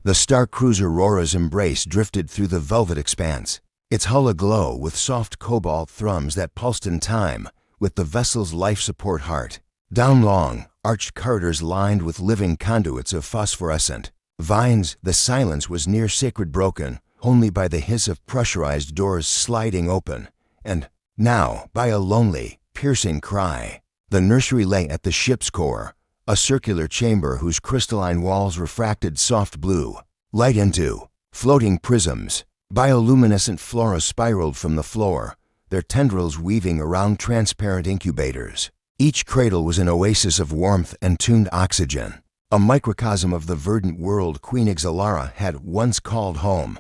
The star cruiser Rora's embrace drifted through the velvet expanse, its hull aglow with soft cobalt thrums that pulsed in time with the vessel's life support heart. Down long, arched corridors lined with living conduits of phosphorescent vines, the silence was near sacred, broken only by the hiss of pressurized doors sliding open, and now by a lonely, piercing cry. The nursery lay at the ship's core, a circular chamber whose crystalline walls refracted soft blue light into floating prisms. Bioluminescent flora spiraled from the floor, their tendrils weaving around transparent incubators. Each cradle was an oasis of warmth and tuned oxygen, a microcosm of the verdant world Queen Ixalara had once called home.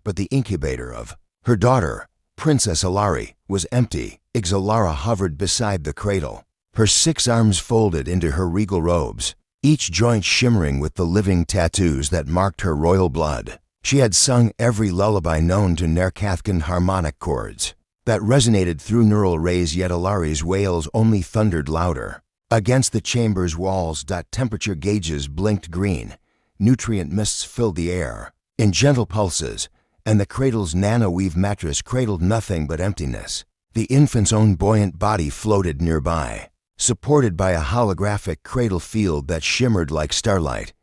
But the incubator of her daughter, Princess Alari, was empty. Ixalara hovered beside the cradle, her 6 arms folded into her regal robes, each joint shimmering with the living tattoos that marked her royal blood. She had sung every lullaby known to Nerkathkan harmonic chords that resonated through neural rays, yet Alari's wails only thundered louder. Against the chamber's walls, temperature gauges blinked green, nutrient mists filled the air in gentle pulses, and the cradle's nano-weave mattress cradled nothing but emptiness. The infant's own buoyant body floated nearby, supported by a holographic cradle field that shimmered like starlight.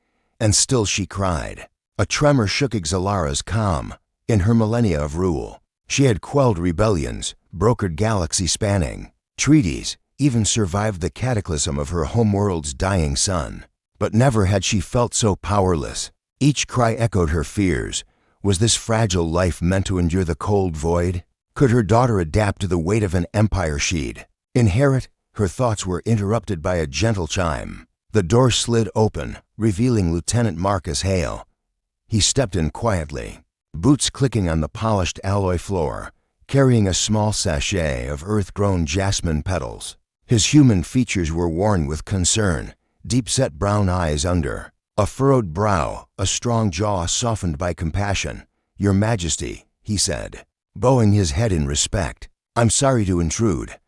And still she cried. A tremor shook Ixalara's calm. In her millennia of rule, she had quelled rebellions, brokered galaxy-spanning treaties, even survived the cataclysm of her homeworld's dying sun. But never had she felt so powerless. Each cry echoed her fears. Was this fragile life meant to endure the cold void? Could her daughter adapt to the weight of an empire she'd inherit? Her thoughts were interrupted by a gentle chime. The door slid open, revealing Lieutenant Marcus Hale. He stepped in quietly, boots clicking on the polished alloy floor, carrying a small sachet of earth-grown jasmine petals. His human features were worn with concern, deep-set brown eyes under a furrowed brow, a strong jaw softened by compassion. "Your Majesty," he said, bowing his head in respect, "I'm sorry to intrude.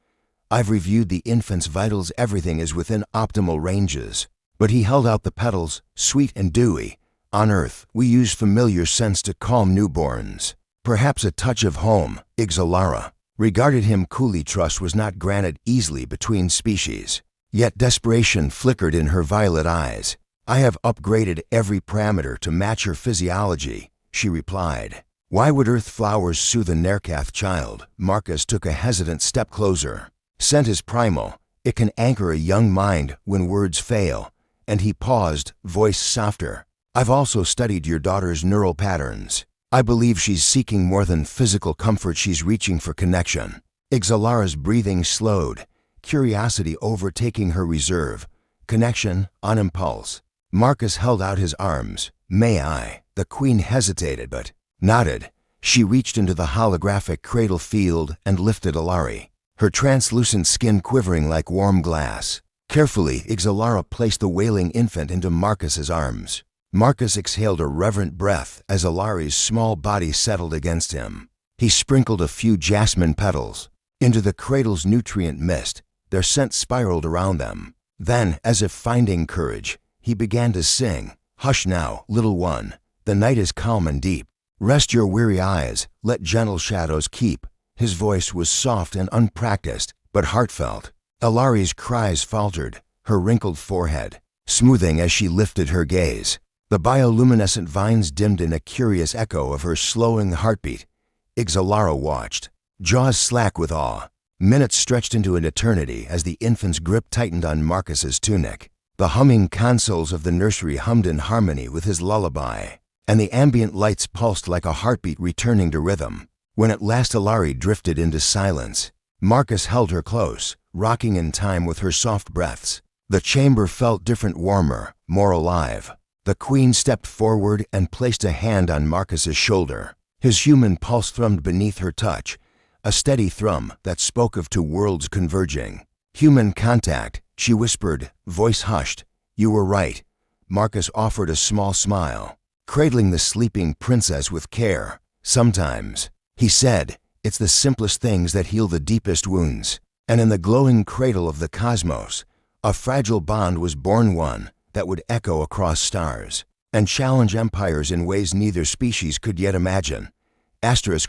I've reviewed the infant's vitals. Everything is within optimal ranges." But he held out the petals, sweet and dewy. "On Earth, we use familiar scents to calm newborns. Perhaps a touch of home." Ixalara regarded him coolly. Trust was not granted easily between species, yet desperation flickered in her violet eyes. "I have upgraded every parameter to match her physiology," she replied. "Why would Earth flowers soothe a Nerkath child?" Marcus took a hesitant step closer. "Scent is primal. It can anchor a young mind when words fail." And he paused, voice softer. "I've also studied your daughter's neural patterns. I believe she's seeking more than physical comfort. She's reaching for connection." Ixalara's breathing slowed, curiosity overtaking her reserve. Connection, on impulse. Marcus held out his arms. "May I?" The queen hesitated but nodded. She reached into the holographic cradle field and lifted Alari, her translucent skin quivering like warm glass. Carefully, Ixalara placed the wailing infant into Marcus's arms. Marcus exhaled a reverent breath as Alari's small body settled against him. He sprinkled a few jasmine petals into the cradle's nutrient mist. Their scent spiraled around them. Then, as if finding courage, he began to sing. "Hush now, little one. The night is calm and deep. Rest your weary eyes, let gentle shadows keep." His voice was soft and unpracticed, but heartfelt. Alari's cries faltered, her wrinkled forehead smoothing as she lifted her gaze. The bioluminescent vines dimmed in a curious echo of her slowing heartbeat. Ixalara watched, jaws slack with awe. Minutes stretched into an eternity as the infant's grip tightened on Marcus's tunic. The humming consoles of the nursery hummed in harmony with his lullaby, and the ambient lights pulsed like a heartbeat returning to rhythm. When at last Alari drifted into silence, Marcus held her close, rocking in time with her soft breaths. The chamber felt different, warmer, more alive. The queen stepped forward and placed a hand on Marcus's shoulder. His human pulse thrummed beneath her touch, a steady thrum that spoke of two worlds converging. "Human contact," she whispered, voice hushed. "You were right." Marcus offered a small smile, cradling the sleeping princess with care. "Sometimes," he said, "it's the simplest things that heal the deepest wounds." And in the glowing cradle of the cosmos, a fragile bond was born, one that would echo across stars. and challenge empires in ways neither species could yet imagine.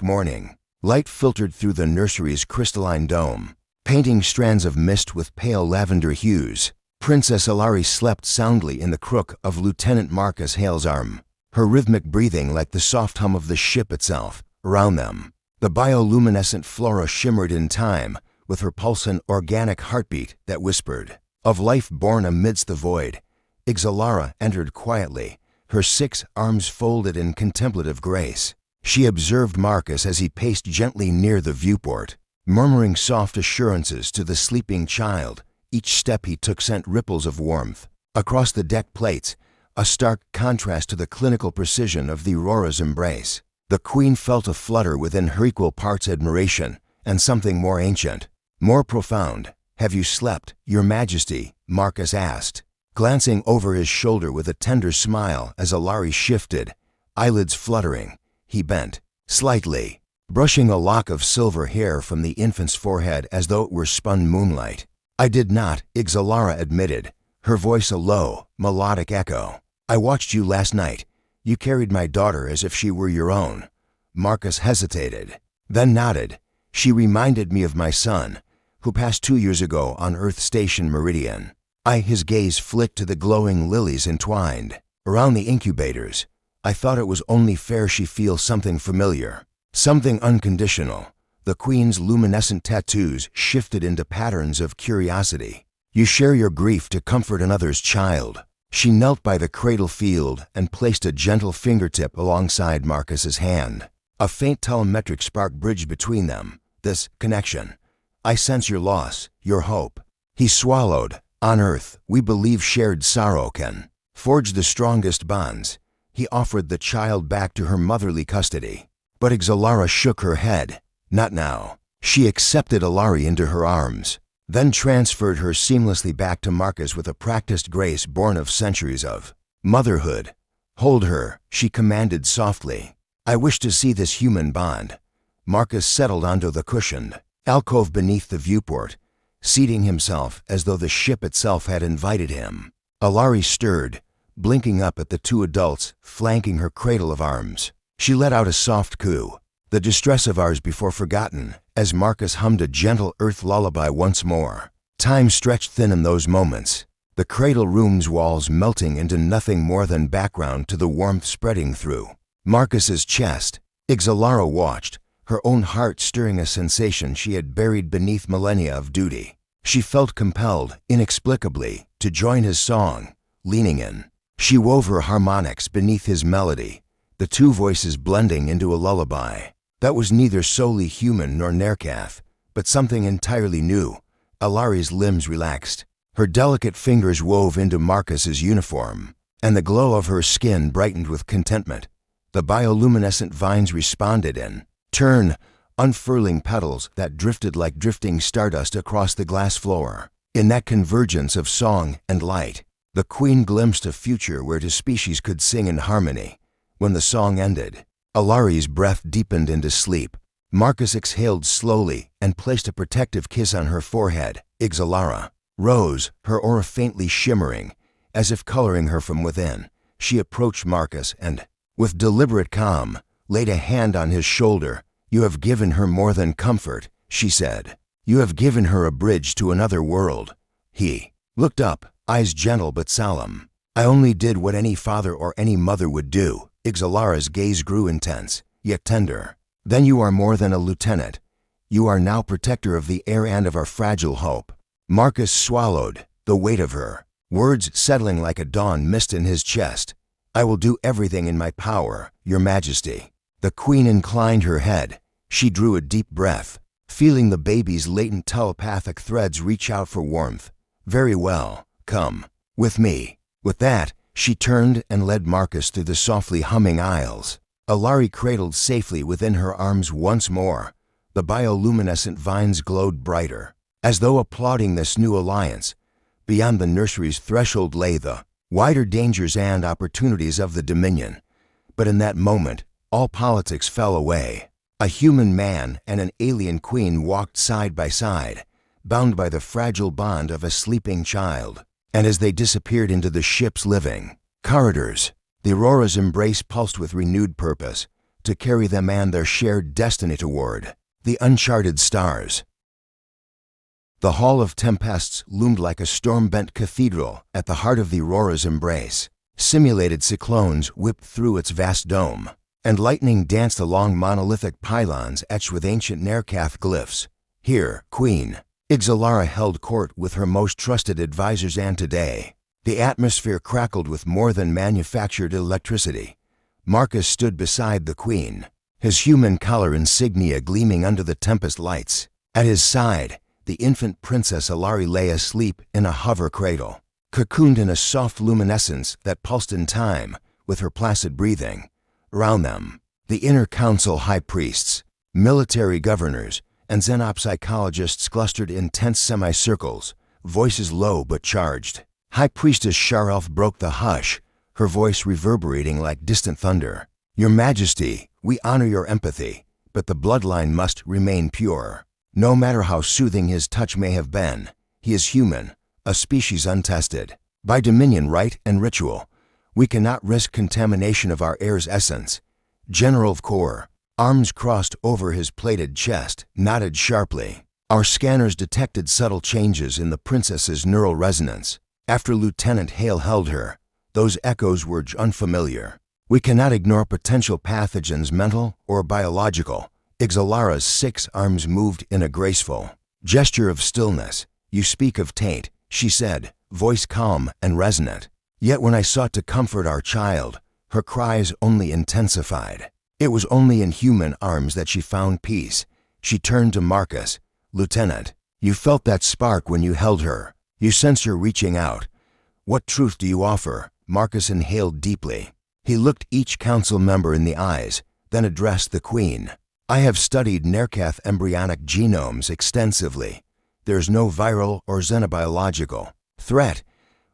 Morning. Light filtered through the nursery's crystalline dome, painting strands of mist with pale lavender hues. Princess Alari slept soundly in the crook of Lieutenant Marcus Hale's arm, her rhythmic breathing like the soft hum of the ship itself. Around them, the bioluminescent flora shimmered in time with her pulsant organic heartbeat that whispered of life born amidst the void. Ixalara entered quietly, her 6 arms folded in contemplative grace. She observed Marcus as he paced gently near the viewport, murmuring soft assurances to the sleeping child. Each step he took sent ripples of warmth across the deck plates, a stark contrast to the clinical precision of the Aurora's embrace. The Queen felt a flutter within her, equal parts admiration and something more ancient, more profound. "Have you slept, Your Majesty?" Marcus asked, glancing over his shoulder with a tender smile as Alari shifted, eyelids fluttering. He bent slightly, brushing a lock of silver hair from the infant's forehead as though it were spun moonlight. "I did not," Ixalara admitted, her voice a low, melodic echo. "I watched you last night. You carried my daughter as if she were your own." Marcus hesitated, then nodded. "She reminded me of my son, who passed 2 years ago on Earth Station Meridian." His gaze flicked to the glowing lilies entwined around the incubators. "I thought it was only fair she feel something familiar, something unconditional." The Queen's luminescent tattoos shifted into patterns of curiosity. "You share your grief to comfort another's child." She knelt by the cradle field and placed a gentle fingertip alongside Marcus's hand. A faint telemetric spark bridged between them. "This connection. I sense your loss, your hope." He swallowed. "On Earth, we believe shared sorrow can forge the strongest bonds." He offered the child back to her motherly custody. But Ixalara shook her head. "Not now." She accepted Alari into her arms, then transferred her seamlessly back to Marcus with a practiced grace born of centuries of motherhood. "Hold her," she commanded softly. "I wish to see this human bond." Marcus settled onto the cushioned alcove beneath the viewport, seating himself as though the ship itself had invited him. Alari stirred, blinking up at the 2 adults flanking her cradle of arms. She let out a soft coo, the distress of ours before forgotten, as Marcus hummed a gentle earth lullaby once more. Time stretched thin in those moments, the cradle room's walls melting into nothing more than background to the warmth spreading through Marcus's chest. Ixalara watched, her own heart stirring a sensation she had buried beneath millennia of duty. She felt compelled, inexplicably, to join his song, leaning in. She wove her harmonics beneath his melody, the 2 voices blending into a lullaby that was neither solely human nor Nerkath, but something entirely new. Alari's limbs relaxed, her delicate fingers wove into Marcus's uniform, and the glow of her skin brightened with contentment. The bioluminescent vines responded in turn, unfurling petals that drifted like drifting stardust across the glass floor. In that convergence of song and light, the Queen glimpsed a future where 2 species could sing in harmony. When the song ended, Alari's breath deepened into sleep. Marcus exhaled slowly and placed a protective kiss on her forehead. Ixalara rose, her aura faintly shimmering, as if coloring her from within. She approached Marcus and, with deliberate calm, laid a hand on his shoulder. "You have given her more than comfort," she said. "You have given her a bridge to another world." He looked up, eyes gentle but solemn. "I only did what any father or any mother would do." Ixalara's gaze grew intense, yet tender. "Then you are more than a lieutenant. You are now protector of the air and of our fragile hope." Marcus swallowed, the weight of her words settling like a dawn mist in his chest. "I will do everything in my power, Your Majesty." The Queen inclined her head. She drew a deep breath, feeling the baby's latent telepathic threads reach out for warmth. "Very well, come with me." With that, she turned and led Marcus through the softly humming aisles. Alari cradled safely within her arms once more. The bioluminescent vines glowed brighter, as though applauding this new alliance. Beyond the nursery's threshold lay the wider dangers and opportunities of the Dominion. But in that moment, all politics fell away. A human man and an alien queen walked side by side, bound by the fragile bond of a sleeping child. And as they disappeared into the ship's living corridors, The Aurora's embrace pulsed with renewed purpose, to carry them and their shared destiny toward the uncharted stars. The Hall of Tempests loomed like a storm-bent cathedral at the heart of the Aurora's embrace. Simulated cyclones whipped through its vast dome, and lightning danced along monolithic pylons etched with ancient Nerkath glyphs. Here, Queen Ixalara held court with her most trusted advisors, and today, the atmosphere crackled with more than manufactured electricity. Marcus stood beside the Queen, his human collar insignia gleaming under the Tempest lights. At his side, the infant Princess Alari lay asleep in a hover cradle, cocooned in a soft luminescence that pulsed in time with her placid breathing. Around them, the inner council high priests, military governors, and xenopsychologists clustered in tense semicircles, voices low but charged. High Priestess Sharelf broke the hush, her voice reverberating like distant thunder. "Your Majesty, we honor your empathy, but the bloodline must remain pure. No matter how soothing his touch may have been, he is human, a species untested by dominion, right, and ritual. We cannot risk contamination of our heir's essence." General of Corps, arms crossed over his plated chest, nodded sharply. Our scanners detected subtle changes in the princess's neural resonance. After Lieutenant Hale held her, those echoes were unfamiliar. "We cannot ignore potential pathogens, mental or biological." Ixalara's 6 arms moved in a graceful gesture of stillness. "You speak of taint," she said, voice calm and resonant. Yet when I sought to comfort our child, her cries only intensified. It was only in human arms that she found peace. She turned to Marcus. "Lieutenant, you felt that spark when you held her. You sense her reaching out. What truth do you offer?" Marcus inhaled deeply. He looked each council member in the eyes, then addressed the Queen. "I have studied Nerkath embryonic genomes extensively. There's no viral or xenobiological threat.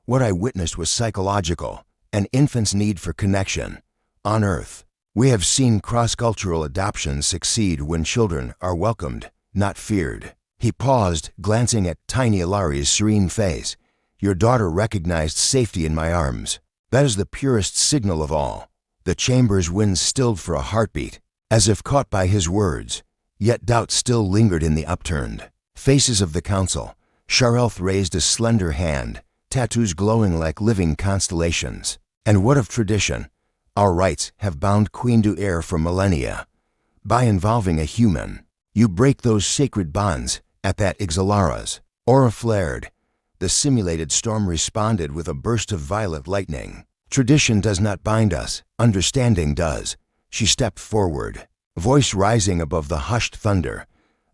What I witnessed was psychological, an infant's need for connection. On Earth, we have seen cross-cultural adoptions succeed when children are welcomed, not feared." He paused, glancing at tiny Alari's serene face. "Your daughter recognized safety in my arms. That is the purest signal of all." The chamber's winds stilled for a heartbeat, as if caught by his words, yet doubt still lingered in the upturned faces of the council. Sharelf raised a slender hand, tattoos glowing like living constellations. "And what of tradition? Our rites have bound Queen to heir for millennia. By involving a human, you break those sacred bonds." At that, Ixalara's aura flared. The simulated storm responded with a burst of violet lightning. "Tradition does not bind us, understanding does." She stepped forward, voice rising above the hushed thunder.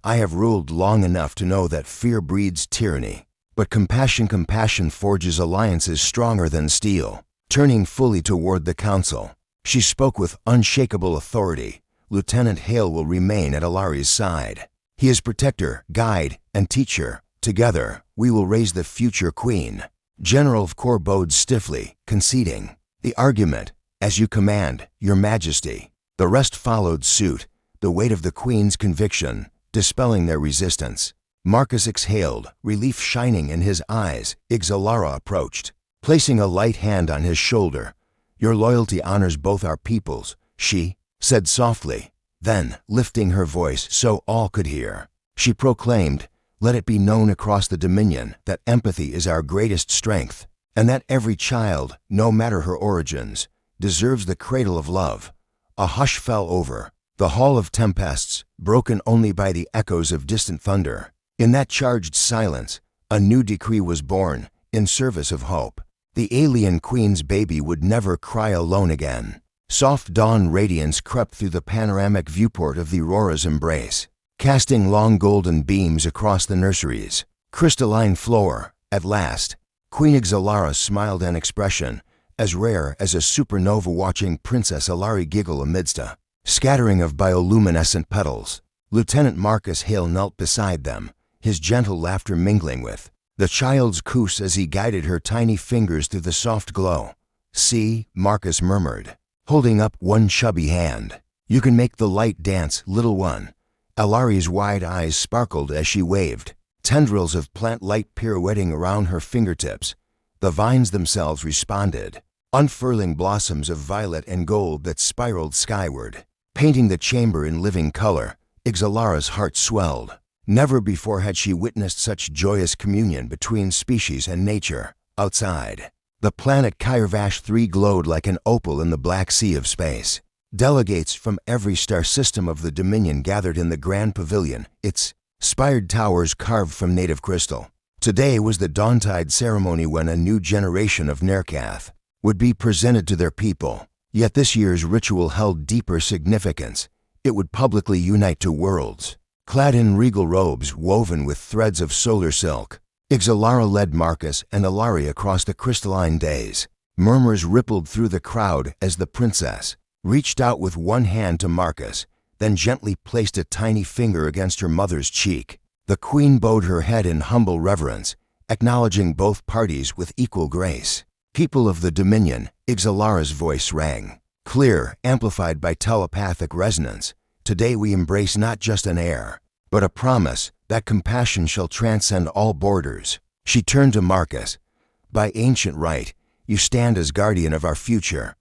"I have ruled long enough to know that fear breeds tyranny, but compassion forges alliances stronger than steel." Turning fully toward the council, she spoke with unshakable authority. "Lieutenant Hale will remain at Alari's side. He is protector, guide, and teacher. Together, we will raise the future queen." General of Corps bowed stiffly, conceding. "The argument, as you command, Your Majesty." The rest followed suit, the weight of the Queen's conviction dispelling their resistance. Marcus exhaled, relief shining in his eyes. Ixalara approached, placing a light hand on his shoulder. "Your loyalty honors both our peoples," she said softly. Then, lifting her voice so all could hear, she proclaimed, "Let it be known across the Dominion that empathy is our greatest strength, and that every child, no matter her origins, deserves the cradle of love." A hush fell over the Hall of Tempests, broken only by the echoes of distant thunder. In that charged silence, a new decree was born, in service of hope. The alien queen's baby would never cry alone again. Soft dawn radiance crept through the panoramic viewport of the Aurora's embrace, casting long golden beams across the nursery's crystalline floor. At last, Queen Ixalara smiled, an expression as rare as a supernova watching Princess Alari giggle amidst a scattering of bioluminescent petals. Lieutenant Marcus Hale knelt beside them, his gentle laughter mingling with the child's coos as he guided her tiny fingers through the soft glow. "See," Marcus murmured, holding up one chubby hand. "You can make the light dance, little one." Alari's wide eyes sparkled as she waved, tendrils of plant light pirouetting around her fingertips. The vines themselves responded, unfurling blossoms of violet and gold that spiraled skyward, painting the chamber in living color. Ixalara's heart swelled. Never before had she witnessed such joyous communion between species and nature. Outside, the planet Kairvash 3 glowed like an opal in the black sea of space. Delegates from every star system of the Dominion gathered in the Grand Pavilion, its spired towers carved from native crystal. Today was the Dawntide ceremony when a new generation of Nerkath would be presented to their people. Yet this year's ritual held deeper significance. It would publicly unite two worlds. Clad in regal robes woven with threads of solar silk, Ixalara led Marcus and Alari across the crystalline days. Murmurs rippled through the crowd as the princess reached out with one hand to Marcus, then gently placed a tiny finger against her mother's cheek. The queen bowed her head in humble reverence, acknowledging both parties with equal grace. People of the Dominion, Ixalara's voice rang, clear, amplified by telepathic resonance. Today we embrace not just an heir, but a promise that compassion shall transcend all borders. She turned to Marcus. By ancient right, you stand as guardian of our future.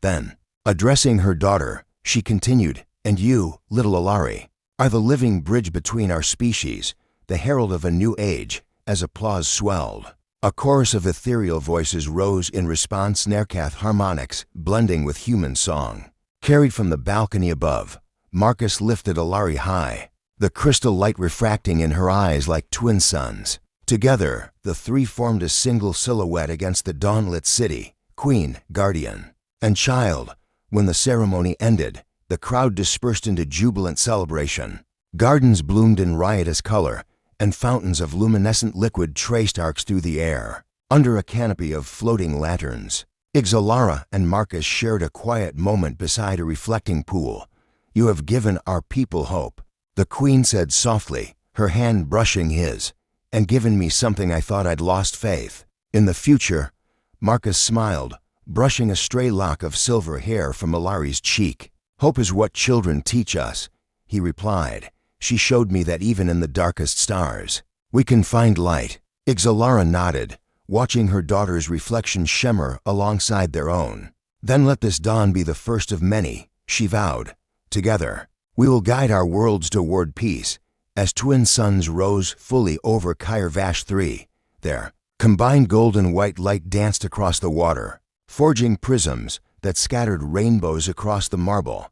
Then, addressing her daughter, she continued, and you, little Alari, are the living bridge between our species, the herald of a new age. As applause swelled, a chorus of ethereal voices rose in response, Nerkath harmonics blending with human song. Carried from the balcony above, Marcus lifted Alari high, the crystal light refracting in her eyes like twin suns. Together, the three formed a single silhouette against the dawn-lit city, queen, guardian, and child. When the ceremony ended, the crowd dispersed into jubilant celebration. Gardens bloomed in riotous color, and fountains of luminescent liquid traced arcs through the air. Under a canopy of floating lanterns, Ixalara and Marcus shared a quiet moment beside a reflecting pool. You have given our people hope, the queen said softly, her hand brushing his, and given me something I thought I'd lost faith. In the future, Marcus smiled, brushing a stray lock of silver hair from Alari's cheek. Hope is what children teach us, he replied. She showed me that even in the darkest stars, we can find light. Ixalara nodded, watching her daughter's reflection shimmer alongside their own. Then let this dawn be the first of many, she vowed. Together, we will guide our worlds toward peace. As twin suns rose fully over Kairvash 3, their combined gold and white light danced across the water, forging prisms that scattered rainbows across the marble.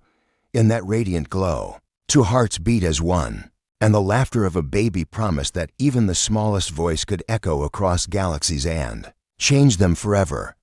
In that radiant glow, two hearts beat as one, and the laughter of a baby promised that even the smallest voice could echo across galaxies and change them forever.